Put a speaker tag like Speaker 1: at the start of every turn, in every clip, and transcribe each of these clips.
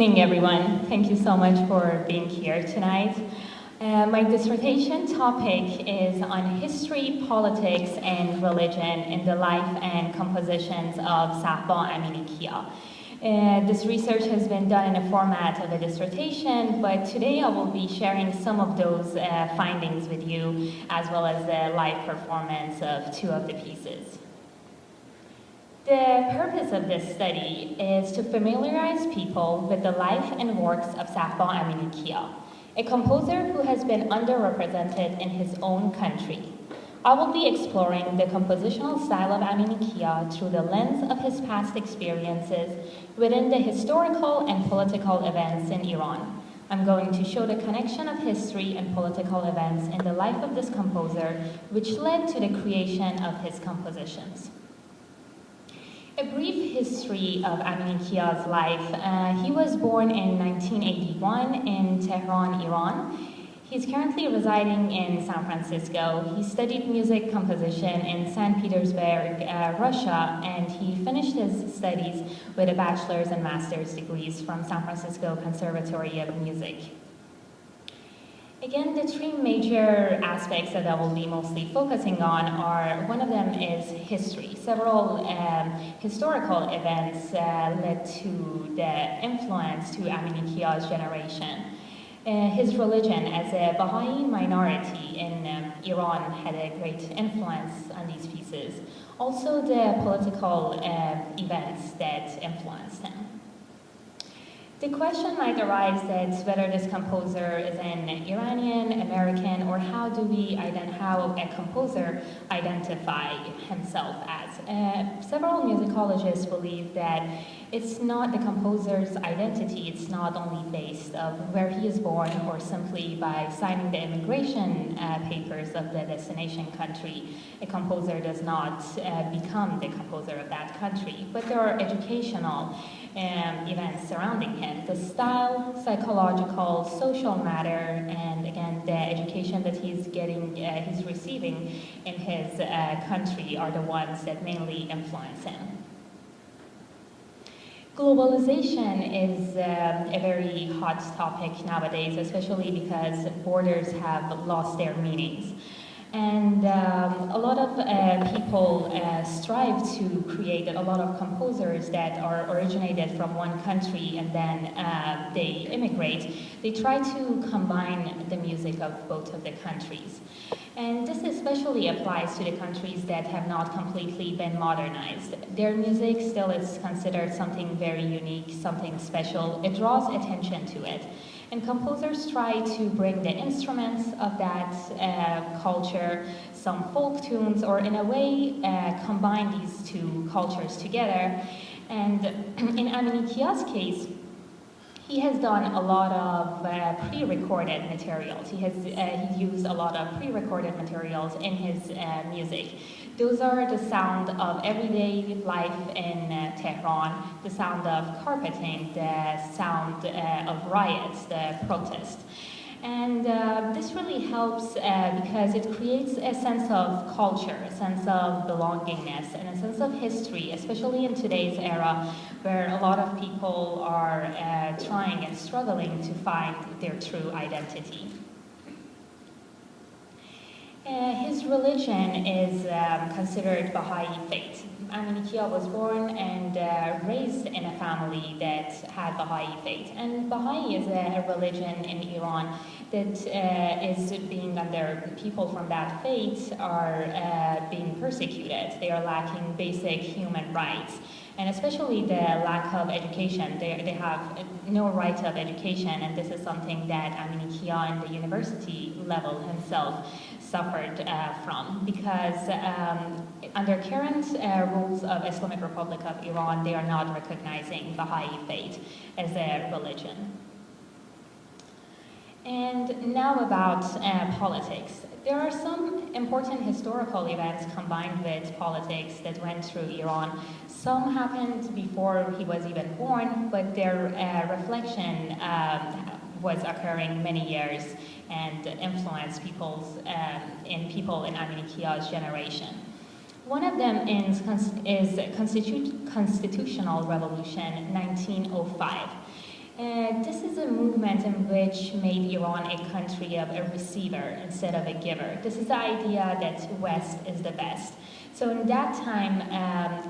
Speaker 1: evening, everyone. Thank you so much for being here tonight. My dissertation topic is on history, politics, and religion in the life and compositions of Sahba Aminikia. This research has been done in a format of a dissertation, but today I will be sharing some of those findings with you, as well as the live performance of two of the pieces. The purpose of this study is to familiarize people with the life and works of Sahba Aminikia, a composer who has been underrepresented in his own country. I will be exploring the compositional style of Aminikia through the lens of his past experiences within the historical and political events in Iran. I'm going to show the connection of history and political events in the life of this composer, which led to the creation of his compositions. A brief history of Aminikia's life. He was born in 1981 in Tehran, Iran. He's currently residing in San Francisco. He studied music composition in St. Petersburg, Russia, and he finished his studies with a bachelor's and master's degrees from San Francisco Conservatory of Music. Again, the three major aspects that I will be mostly focusing on are, one of them is history. Several historical events led to the influence to Aminikia's generation. His religion as a Baha'i minority in Iran had a great influence on these pieces. Also the political events that influenced him. The question might arise that whether this composer is an Iranian, American, or how a composer identify himself as. Several musicologists believe that it's not the composer's identity, it's not only based of where he is born or simply by signing the immigration papers of the destination country. A composer does not become the composer of that country, but there are educational events surrounding him. The style, psychological, social matter, and again, the education that he's receiving in his country are the ones that mainly influence him. Globalization is a very hot topic nowadays, especially because borders have lost their meanings. And a lot of people strive to create a lot of composers that are originated from one country and then they immigrate. They try to combine the music of both of the countries. And this especially applies to the countries that have not completely been modernized. Their music still is considered something very unique, something special. It draws attention to it. And composers try to bring the instruments of that culture, some folk tunes, or in a way combine these two cultures together. And in Aminikia's case, he has done a lot of pre-recorded materials. He's used a lot of pre-recorded materials in his music. Those are the sound of everyday life in Tehran, the sound of carpeting, the sound of riots, the protest. And this really helps because it creates a sense of culture, a sense of belongingness, and a sense of history, especially in today's era where a lot of people are trying and struggling to find their true identity. His religion is considered Baha'i faith. Aminikia was born and raised in a family that had Baha'i faith. And Baha'i is a religion in Iran that is being under, people from that faith are being persecuted. They are lacking basic human rights. And especially the lack of education. They have no right of education, and this is something that Aminikia in the university level himself suffered from, because under current rules of Islamic Republic of Iran, they are not recognizing Baha'i faith as a religion. And now about politics. There are some important historical events combined with politics that went through Iran. Some happened before he was even born, but their reflection was occurring many years and influenced people in Aminikia's generation. One of them is Constitutional Revolution 1905. This is a movement in which made Iran a country of a receiver instead of a giver. This is the idea that West is the best. So in that time,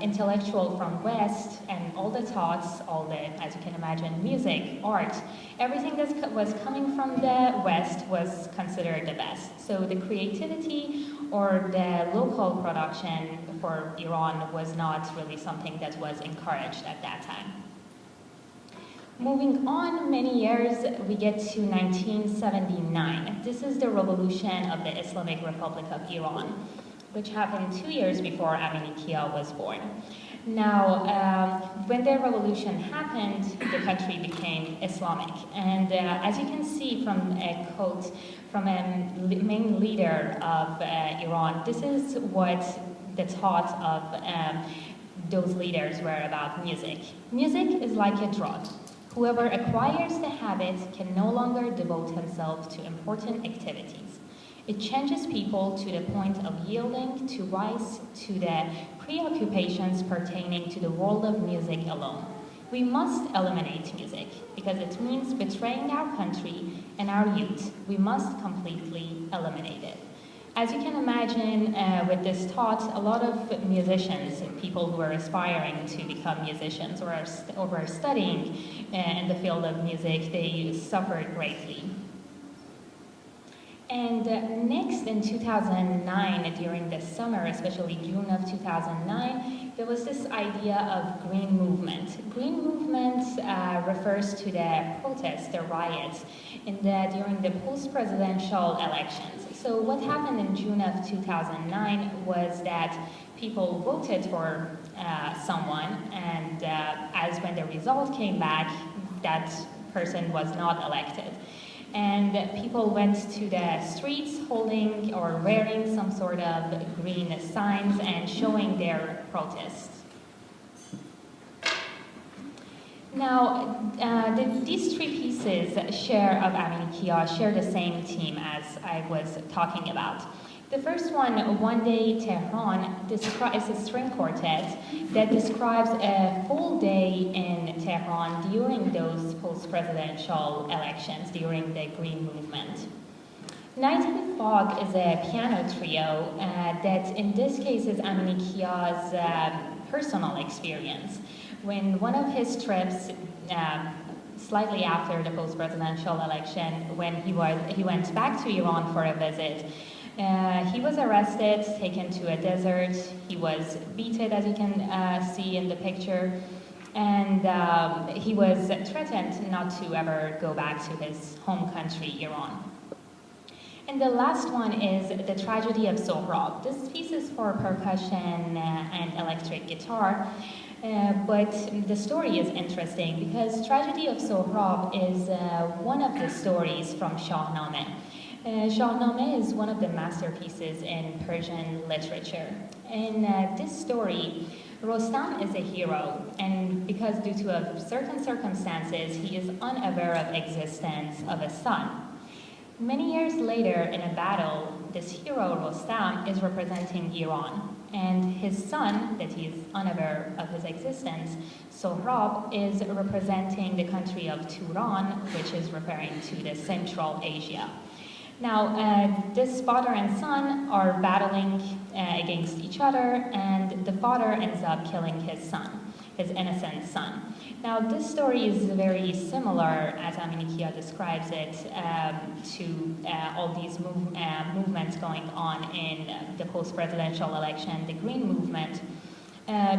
Speaker 1: intellectual from West and all the thoughts, all the, as you can imagine, music, art, everything that was coming from the West was considered the best. So the creativity or the local production for Iran was not really something that was encouraged at that time. Moving on many years, we get to 1979. This is the revolution of the Islamic Republic of Iran, which happened 2 years before Aminikia was born. Now, when the revolution happened, the country became Islamic. And as you can see from a quote from a main leader of Iran, this is what the thought of those leaders were about music. Music is like a drug. Whoever acquires the habit can no longer devote himself to important activities. It changes people to the point of yielding to rise to the preoccupations pertaining to the world of music alone. We must eliminate music because it means betraying our country and our youth. We must completely eliminate it. As you can imagine, with this thought, a lot of musicians, people who are aspiring to become musicians or are studying in the field of music, they suffered greatly. And next, in 2009, during the summer, especially June of 2009, there was this idea of green movement. Green movement refers to the protests, the riots, during the post-presidential elections. So what happened in June of 2009 was that people voted for someone, and as when the result came back, that person was not elected. And people went to the streets holding or wearing some sort of green signs and showing their protests. Now, these three pieces of Aminikia share the same theme as I was talking about. The first one Day Tehran, is a string quartet that describes a full day in Tehran during those post-presidential elections, during the Green Movement. Night in the Fog is a piano trio that in this case is Aminikia's personal experience. When one of his trips, slightly after the post-presidential election, when he went back to Iran for a visit, he was arrested, taken to a desert. He was beaten, as you can see in the picture, and he was threatened not to ever go back to his home country, Iran. And the last one is The Tragedy of Sohrab. This piece is for percussion and electric guitar. But the story is interesting because Tragedy of Sohrab is one of the stories from Shahnameh. Shahnameh is one of the masterpieces in Persian literature. In this story, Rostam is a hero, and because due to certain circumstances, he is unaware of existence of a son. Many years later, in a battle, this hero, Rostam, is representing Iran, and his son, that he is unaware of his existence, Sohrab, is representing the country of Turan, which is referring to the Central Asia. Now, this father and son are battling against each other, and the father ends up killing his son, his innocent son. Now, this story is very similar, as Aminikia describes it, to all these movements going on in the post-presidential election, the Green Movement,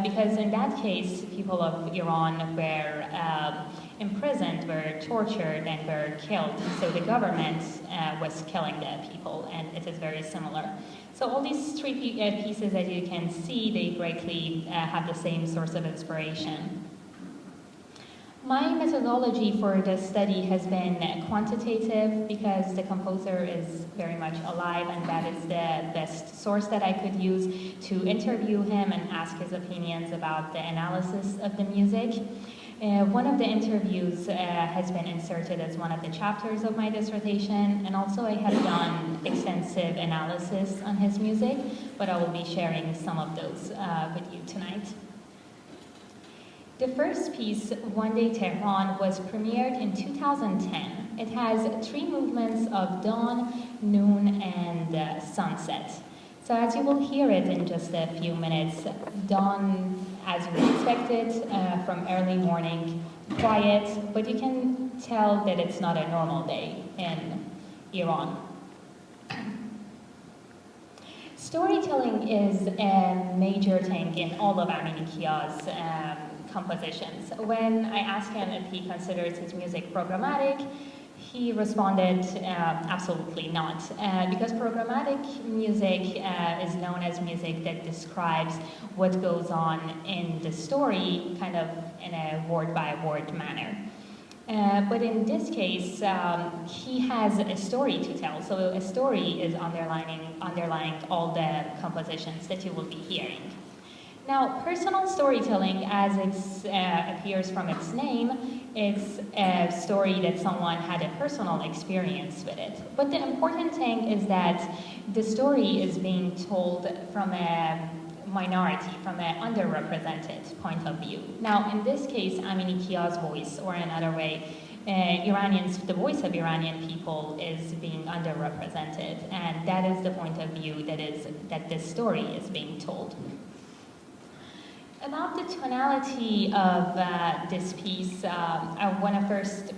Speaker 1: because in that case, people of Iran were imprisoned, were tortured, and were killed. So the government was killing the people, and it is very similar. So all these three pieces, as you can see, they greatly have the same source of inspiration. My methodology for this study has been quantitative because the composer is very much alive, and that is the best source that I could use to interview him and ask his opinions about the analysis of the music. One of the interviews has been inserted as one of the chapters of my dissertation, and also I have done extensive analysis on his music, but I will be sharing some of those with you tonight. The first piece, One Day Tehran, was premiered in 2010. It has 3 movements of dawn, noon, and sunset. So as you will hear it in just a few minutes, dawn as we expected from early morning, quiet, but you can tell that it's not a normal day in Iran. Storytelling is a major thing in all of Aminikia's compositions. When I asked him if he considers his music programmatic, he responded, absolutely not. Because programmatic music is known as music that describes what goes on in the story, kind of in a word-by-word manner. But in this case, he has a story to tell. So a story is underlying all the compositions that you will be hearing. Now, personal storytelling, as it appears from its name, it's a story that someone had a personal experience with it. But the important thing is that the story is being told from a minority, from an underrepresented point of view. Now, in this case, Aminikia's voice, or another way, the voice of Iranian people is being underrepresented, and that is the point of view that this story is being told. About the tonality of this piece, I want to first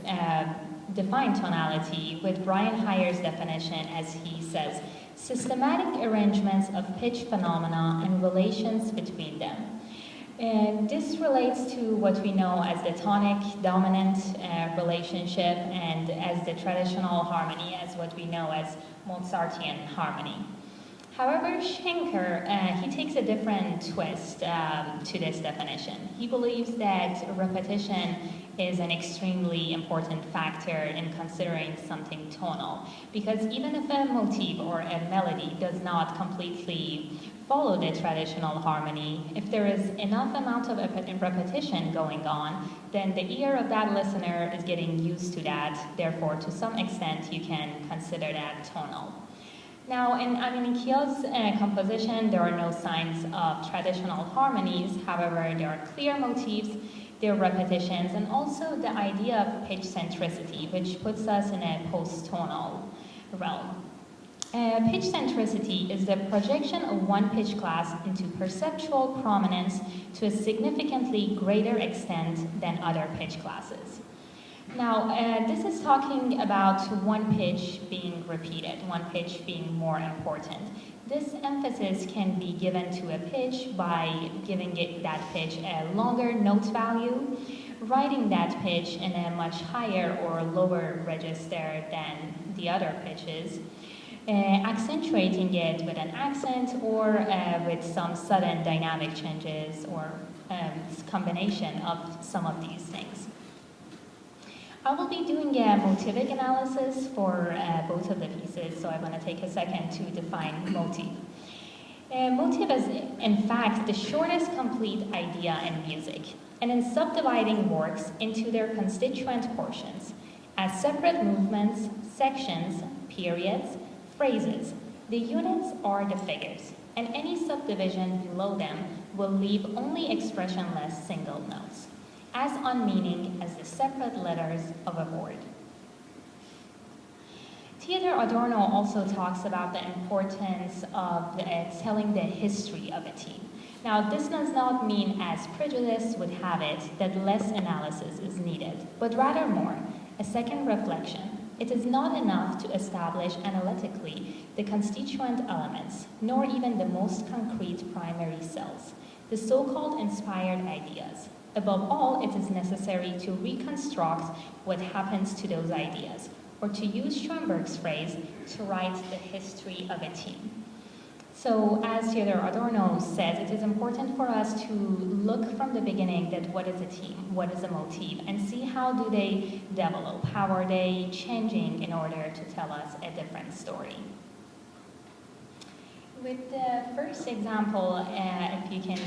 Speaker 1: define tonality with Brian Heyer's definition, as he says, systematic arrangements of pitch phenomena and relations between them. And this relates to what we know as the tonic-dominant relationship, and as the traditional harmony, as what we know as Mozartian harmony. However, Schenker, he takes a different twist to this definition. He believes that repetition is an extremely important factor in considering something tonal, because even if a motif or a melody does not completely follow the traditional harmony, if there is enough amount of repetition going on, then the ear of that listener is getting used to that. Therefore, to some extent, you can consider that tonal. Now, in Aminikia's composition, there are no signs of traditional harmonies. However, there are clear motifs, there are repetitions, and also the idea of pitch centricity, which puts us in a post-tonal realm. Pitch centricity is the projection of one pitch class into perceptual prominence to a significantly greater extent than other pitch classes. Now, this is talking about one pitch being repeated, one pitch being more important. This emphasis can be given to a pitch by giving that pitch a longer note value, writing that pitch in a much higher or lower register than the other pitches, accentuating it with an accent or with some sudden dynamic changes or combination of some of these things. I will be doing a motivic analysis for both of the pieces, so I want to take a second to define motif. Motif is, in fact, the shortest complete idea in music, and in subdividing works into their constituent portions, as separate movements, sections, periods, phrases. The units are the figures, and any subdivision below them will leave only expressionless single notes, as unmeaning as the separate letters of a word. Theodor Adorno also talks about the importance of telling the history of a team. Now, this does not mean, as prejudice would have it, that less analysis is needed, but rather more, a second reflection. It is not enough to establish analytically the constituent elements, nor even the most concrete primary cells, the so-called inspired ideas. Above all, it is necessary to reconstruct what happens to those ideas, or to use Schoenberg's phrase, to write the history of a team. So, as Theodor Adorno says, it is important for us to look from the beginning at what is a team, what is a motif, and see how do they develop, how are they changing in order to tell us a different story. With the first example, if you can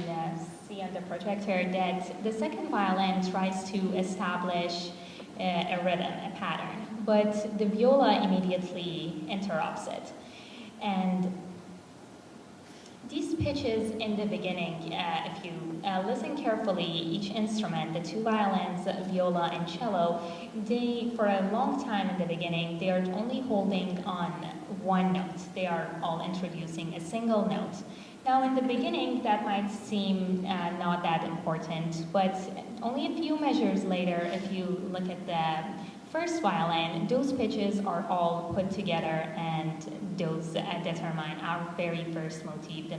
Speaker 1: see on the projector, that the second violin tries to establish a rhythm, a pattern, but the viola immediately interrupts it. And these pitches in the beginning, if you listen carefully, each instrument, the two violins, viola and cello, they, for a long time in the beginning, they are only holding on one note. They are all introducing a single note. Now, in the beginning, that might seem not that important, but only a few measures later, if you look at the first violin, those pitches are all put together, and those determine our very first motif, the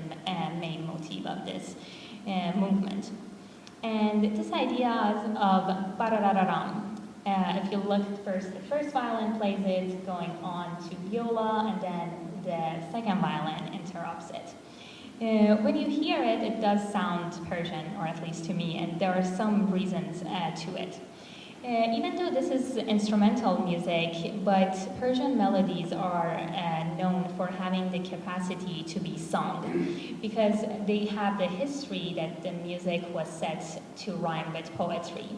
Speaker 1: main motif of this movement. And this idea of pararararam, if you look first, the first violin plays it, going on to viola, and then the second violin interrupts it. When you hear it, it does sound Persian, or at least to me, and there are some reasons to it. Even though this is instrumental music, but Persian melodies are known for having the capacity to be sung, because they have the history that the music was set to rhyme with poetry.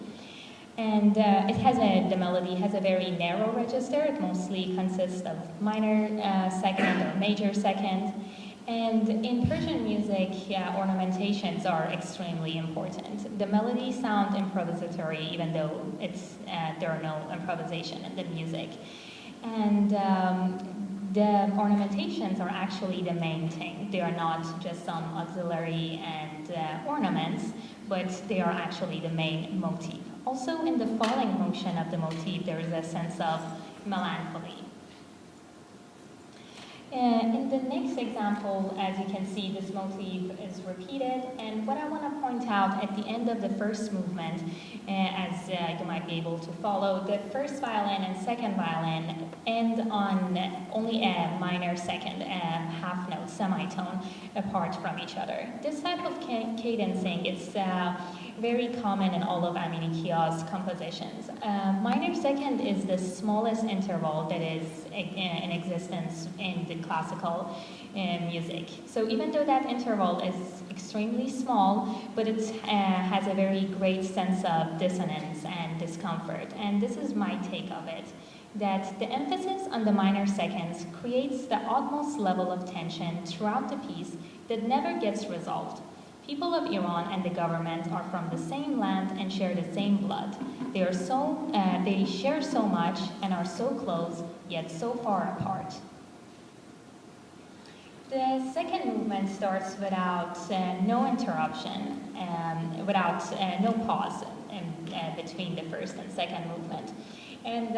Speaker 1: And the melody has a very narrow register. It mostly consists of minor second or major second. And in Persian music, ornamentations are extremely important. The melodies sound improvisatory, even though there are no improvisation in the music. And the ornamentations are actually the main thing. They are not just some auxiliary and ornaments, but they are actually the main motif. Also, in the falling motion of the motif, there is a sense of melancholy. In the next example, as you can see, this motif is repeated, and what I want to point out at the end of the first movement, as you might be able to follow, the first violin and second violin end on only a minor second, half note, semitone, apart from each other. This type of cadencing is very common in all of Aminikia's compositions. Minor second is the smallest interval that is in existence in the classical music. So even though that interval is extremely small, but it has a very great sense of dissonance and discomfort. And this is my take of it, that the emphasis on the minor seconds creates the utmost level of tension throughout the piece that never gets resolved. People of Iran and the government are from the same land and share the same blood. They share so much and are so close, yet so far apart. The second movement starts without no interruption, without no pause between the first and second movement. And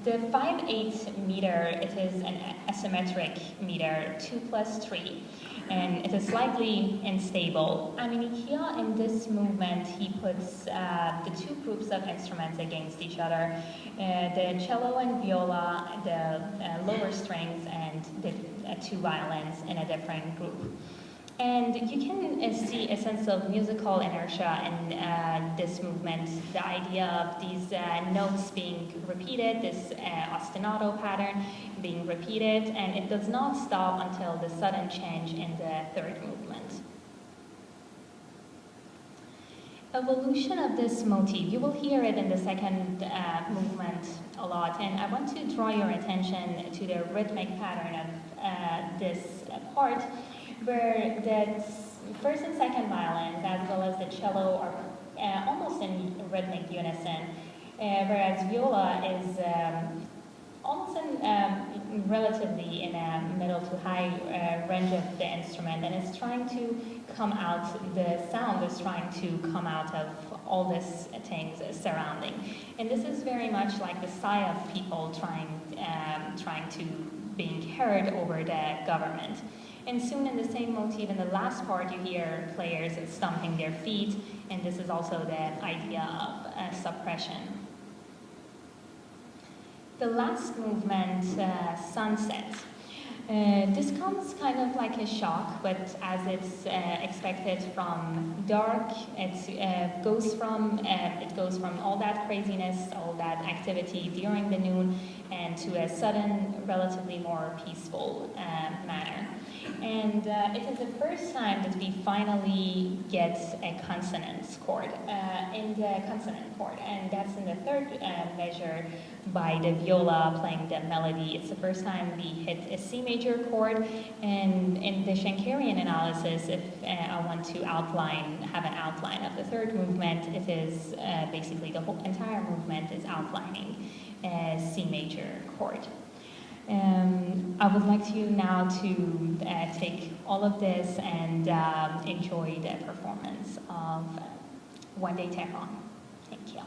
Speaker 1: the 5/8 meter, it is an asymmetric meter, 2 + 3. And it is slightly unstable. Aminikia, in this movement, he puts the two groups of instruments against each other, the cello and viola, the lower strings, and the two violins in a different group. And you can see a sense of musical inertia in this movement, the idea of these notes being repeated, this ostinato pattern being repeated, and it does not stop until the sudden change in the third movement. Evolution of this motif, you will hear it in the second movement a lot, and I want to draw your attention to the rhythmic pattern of this part, where the first and second violins, as well as the cello, are almost in rhythmic unison, whereas viola is almost relatively in a middle to high range of the instrument, and it's trying to come out, the sound is trying to come out of all these things surrounding. And this is very much like the sigh of people trying to being heard over the government. And soon in the same motif, in the last part, you hear players stomping their feet, and this is also the idea of suppression. The last movement, Sunset. This comes kind of like a shock, but as it's expected from dark, it goes from all that craziness, all that activity during the noon, and to a sudden, relatively more peaceful manner. And it is the first time that we finally get a consonance chord in the consonant chord, and that's in the third measure by the viola playing the melody. It's the first time we hit a C major chord, and in the Schenkerian analysis, if I want to have an outline of the third movement, it is basically the whole entire movement is outlining a C major chord. I would like you now to take all of this and enjoy the performance of One Day Tehran. Thank you.